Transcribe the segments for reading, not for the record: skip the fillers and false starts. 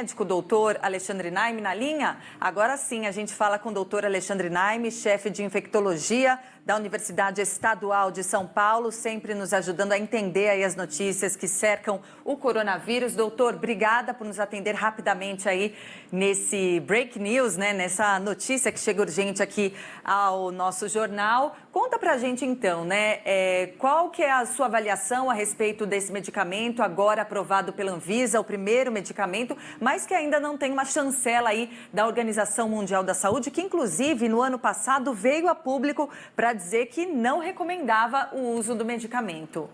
médico, doutor Alexandre Naime, na linha? Agora sim, a gente fala com o doutor Alexandre Naime, chefe de infectologia da Universidade Estadual de São Paulo, sempre nos ajudando a entender aí as notícias que cercam o coronavírus. Doutor, obrigada por nos atender rapidamente aí nesse break news, né? Nessa notícia que chega urgente aqui ao nosso jornal. Conta pra gente então, né? Qual que é a sua avaliação a respeito desse medicamento, agora aprovado pela Anvisa, o primeiro medicamento, mas que ainda não tem uma chancela aí da Organização Mundial da Saúde, que inclusive no ano passado veio a público para dizer que não recomendava o uso do medicamento.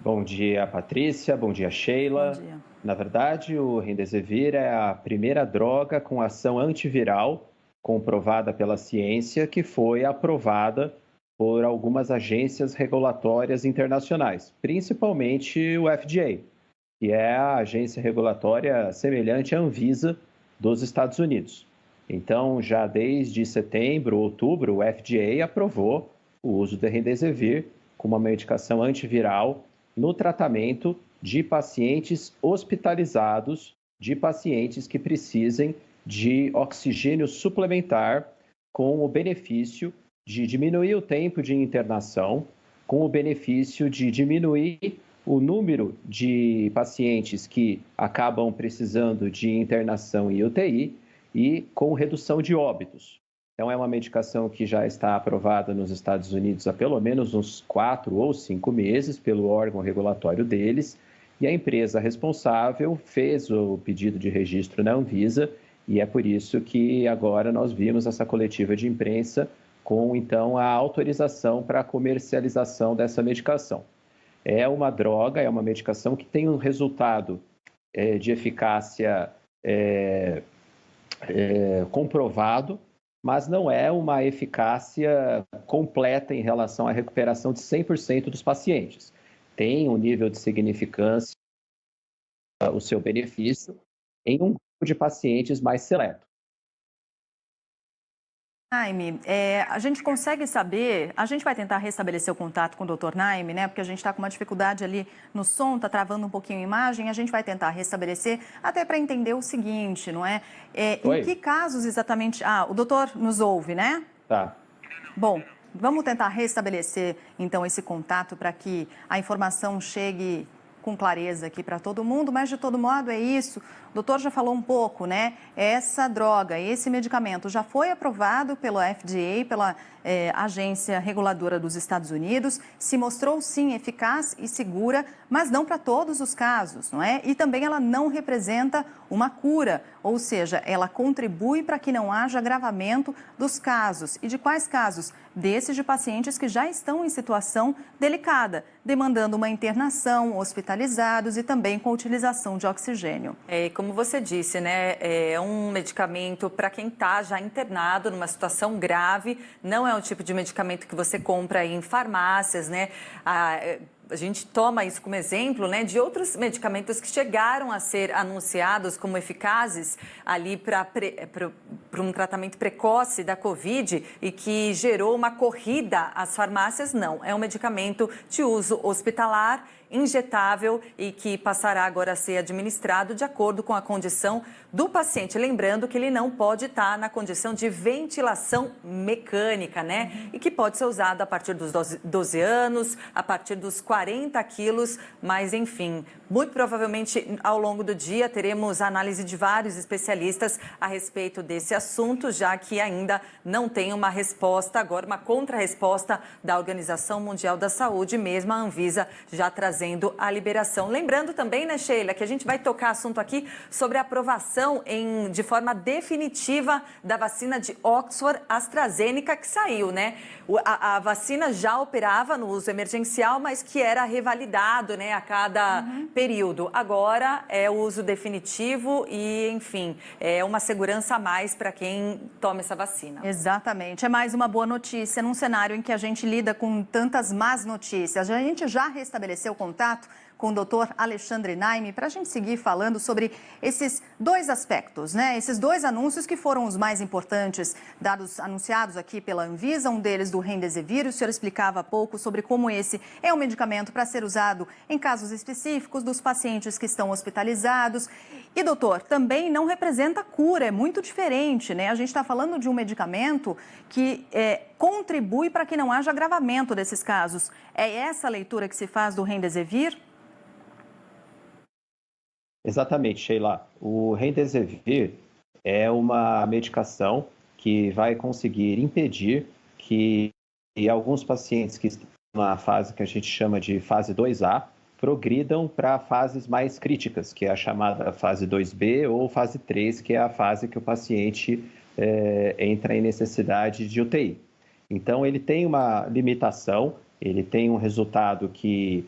Bom dia, Patrícia. Bom dia, Sheila. Bom dia. Na verdade, o Remdesivir é a primeira droga com ação antiviral comprovada pela ciência que foi aprovada por algumas agências regulatórias internacionais, principalmente o FDA, que é a agência regulatória semelhante à Anvisa dos Estados Unidos. Então, já desde setembro, outubro, o FDA aprovou o uso do Remdesivir como uma medicação antiviral no tratamento de pacientes hospitalizados, de pacientes que precisem de oxigênio suplementar, com o benefício de diminuir o tempo de internação, com o benefício de diminuir o número de pacientes que acabam precisando de internação em UTI e com redução de óbitos. Então, é uma medicação que já está aprovada nos Estados Unidos há pelo menos uns 4 ou 5 meses pelo órgão regulatório deles, e a empresa responsável fez o pedido de registro na Anvisa, e é por isso que agora nós vimos essa coletiva de imprensa com, então, a autorização para a comercialização dessa medicação. É uma droga, é uma medicação que tem um resultado de eficácia comprovado, mas não é uma eficácia completa em relação à recuperação de 100% dos pacientes. Tem um nível de significância, o seu benefício, em um grupo de pacientes mais seleto. Naime, a gente consegue saber, a gente vai tentar restabelecer o contato com o Dr. Naime, né? Porque a gente está com uma dificuldade ali no som, está travando um pouquinho a imagem, a gente vai tentar restabelecer, até para entender o seguinte, não é? Em que casos exatamente... o doutor nos ouve, né? Tá. Bom, vamos tentar restabelecer, então, esse contato para que a informação chegue com clareza aqui para todo mundo, mas de todo modo é isso. O doutor já falou um pouco, né? Essa droga, esse medicamento já foi aprovado pelo FDA, pela agência reguladora dos Estados Unidos, se mostrou sim eficaz e segura, mas não para todos os casos, não é? E também ela não representa uma cura, ou seja, ela contribui para que não haja agravamento dos casos. E de quais casos? Desses de pacientes que já estão em situação delicada, demandando uma internação, hospitalizados e também com utilização de oxigênio. Como você disse, né, é um medicamento para quem está já internado numa situação grave, não é um tipo de medicamento que você compra aí em farmácias, né? A gente toma isso como exemplo, né, de outros medicamentos que chegaram a ser anunciados como eficazes ali para um tratamento precoce da Covid e que gerou uma corrida às farmácias. Não, é um medicamento de uso hospitalar, injetável e que passará agora a ser administrado de acordo com a condição do paciente. Lembrando que ele não pode estar na condição de ventilação mecânica, né? E que pode ser usado a partir dos 12 anos, a partir dos 40 quilos, mas enfim, muito provavelmente ao longo do dia teremos análise de vários especialistas a respeito desse assunto, já que ainda não tem uma resposta, agora uma contra-resposta da Organização Mundial da Saúde, mesmo a Anvisa já trazendo a liberação. Lembrando também, né, Sheila, que a gente vai tocar assunto aqui sobre a aprovação de forma definitiva da vacina de Oxford AstraZeneca que saiu, né? A vacina já operava no uso emergencial, mas que era revalidado, né, a cada período. Agora é o uso definitivo e, enfim, é uma segurança a mais para quem toma essa vacina. Exatamente. É mais uma boa notícia num cenário em que a gente lida com tantas más notícias. A gente já restabeleceu o contato com o doutor Alexandre Naime para a gente seguir falando sobre esses dois aspectos, né? Esses dois anúncios que foram os mais importantes anunciados aqui pela Anvisa, um deles do Remdesivir. O senhor explicava há pouco sobre como esse é um medicamento para ser usado em casos específicos dos pacientes que estão hospitalizados. E, doutor, também não representa cura, é muito diferente, né? A gente está falando de um medicamento que contribui para que não haja agravamento desses casos. É essa a leitura que se faz do Remdesivir? Exatamente, Sheila. O Remdesivir é uma medicação que vai conseguir impedir que alguns pacientes que estão na fase que a gente chama de fase 2A progridam para fases mais críticas, que é a chamada fase 2B ou fase 3, que é a fase que o paciente entra em necessidade de UTI. Então, ele tem uma limitação, ele tem um resultado que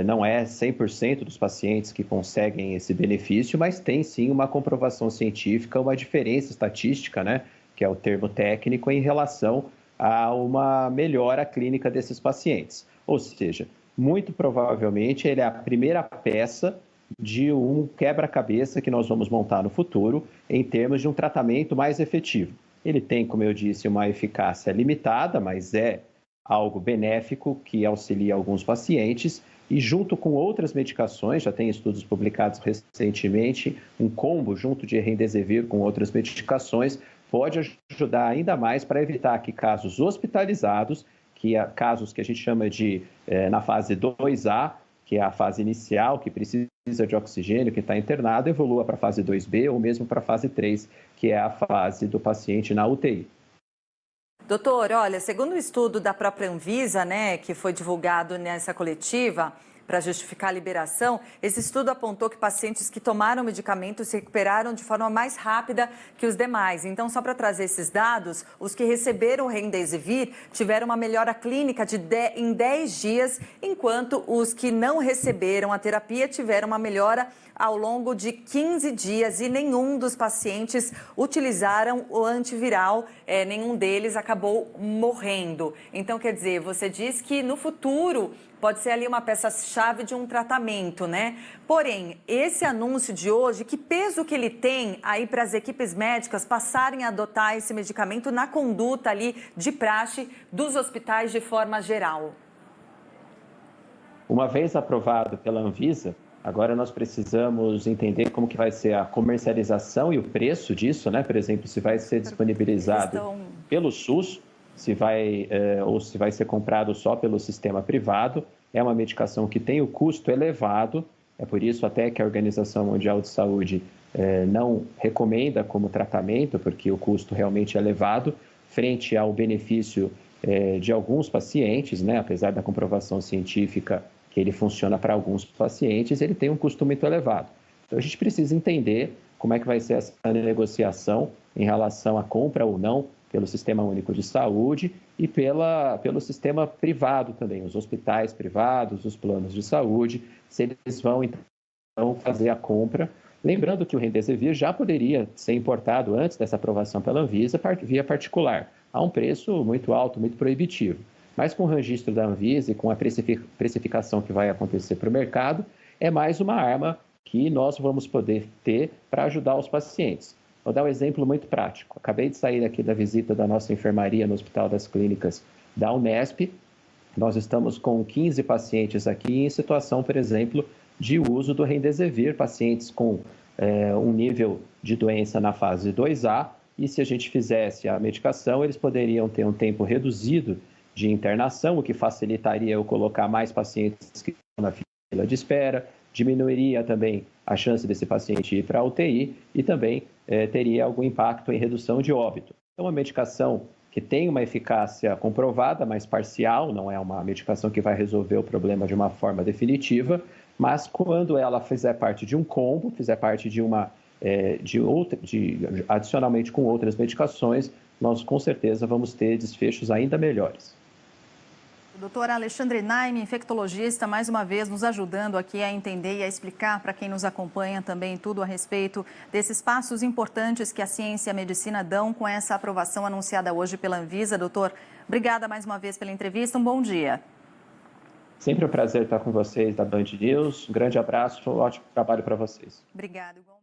não é 100% dos pacientes que conseguem esse benefício, mas tem sim uma comprovação científica, uma diferença estatística, né, que é o termo técnico, em relação a uma melhora clínica desses pacientes. Ou seja, muito provavelmente ele é a primeira peça de um quebra-cabeça que nós vamos montar no futuro em termos de um tratamento mais efetivo. Ele tem, como eu disse, uma eficácia limitada, mas é algo benéfico que auxilia alguns pacientes e junto com outras medicações, já tem estudos publicados recentemente, um combo junto de Remdesivir com outras medicações pode ajudar ainda mais para evitar que casos hospitalizados, casos que a gente chama de na fase 2A, que é a fase inicial, que precisa de oxigênio, que está internado, evolua para a fase 2B ou mesmo para a fase 3, que é a fase do paciente na UTI. Doutor, olha, segundo o estudo da própria Anvisa, né, que foi divulgado nessa coletiva para justificar a liberação, esse estudo apontou que pacientes que tomaram medicamentos se recuperaram de forma mais rápida que os demais. Então, só para trazer esses dados, os que receberam o Remdesivir tiveram uma melhora clínica em 10 dias, enquanto os que não receberam a terapia tiveram uma melhora ao longo de 15 dias e nenhum dos pacientes utilizaram o antiviral, nenhum deles acabou morrendo. Então, quer dizer, você diz que no futuro pode ser ali uma peça-chave de um tratamento, né? Porém, esse anúncio de hoje, que peso que ele tem aí para as equipes médicas passarem a adotar esse medicamento na conduta ali de praxe dos hospitais de forma geral? Uma vez aprovado pela Anvisa, agora nós precisamos entender como que vai ser a comercialização e o preço disso, né? Por exemplo, se vai ser disponibilizado pelo SUS, ou se vai ser comprado só pelo sistema privado. É uma medicação que tem o custo elevado, é por isso até que a Organização Mundial de Saúde não recomenda como tratamento, porque o custo realmente é elevado, frente ao benefício de alguns pacientes, né? Apesar da comprovação científica que ele funciona para alguns pacientes, ele tem um custo muito elevado. Então, a gente precisa entender como é que vai ser essa negociação em relação à compra ou não pelo Sistema Único de Saúde e pelo sistema privado também, os hospitais privados, os planos de saúde, se eles vão, então, fazer a compra. Lembrando que o Remdesivir já poderia ser importado antes dessa aprovação pela Anvisa via particular, a um preço muito alto, muito proibitivo. Mas com o registro da Anvisa e com a precificação que vai acontecer para o mercado, é mais uma arma que nós vamos poder ter para ajudar os pacientes. Vou dar um exemplo muito prático. Acabei de sair aqui da visita da nossa enfermaria no Hospital das Clínicas da Unesp. Nós estamos com 15 pacientes aqui em situação, por exemplo, de uso do Remdesivir, pacientes com um nível de doença na fase 2A, e se a gente fizesse a medicação, eles poderiam ter um tempo reduzido de internação, o que facilitaria eu colocar mais pacientes que estão na fila de espera, diminuiria também a chance desse paciente ir para a UTI e também teria algum impacto em redução de óbito. Então, uma medicação que tem uma eficácia comprovada, mas parcial, não é uma medicação que vai resolver o problema de uma forma definitiva, mas quando ela fizer parte de um combo, fizer parte adicionalmente com outras medicações, nós com certeza vamos ter desfechos ainda melhores. O doutor Alexandre Naime, infectologista, mais uma vez nos ajudando aqui a entender e a explicar para quem nos acompanha também tudo a respeito desses passos importantes que a ciência e a medicina dão com essa aprovação anunciada hoje pela Anvisa. Doutor, obrigada mais uma vez pela entrevista, um bom dia. Sempre um prazer estar com vocês da Band News, um grande abraço, um ótimo trabalho para vocês. Obrigada.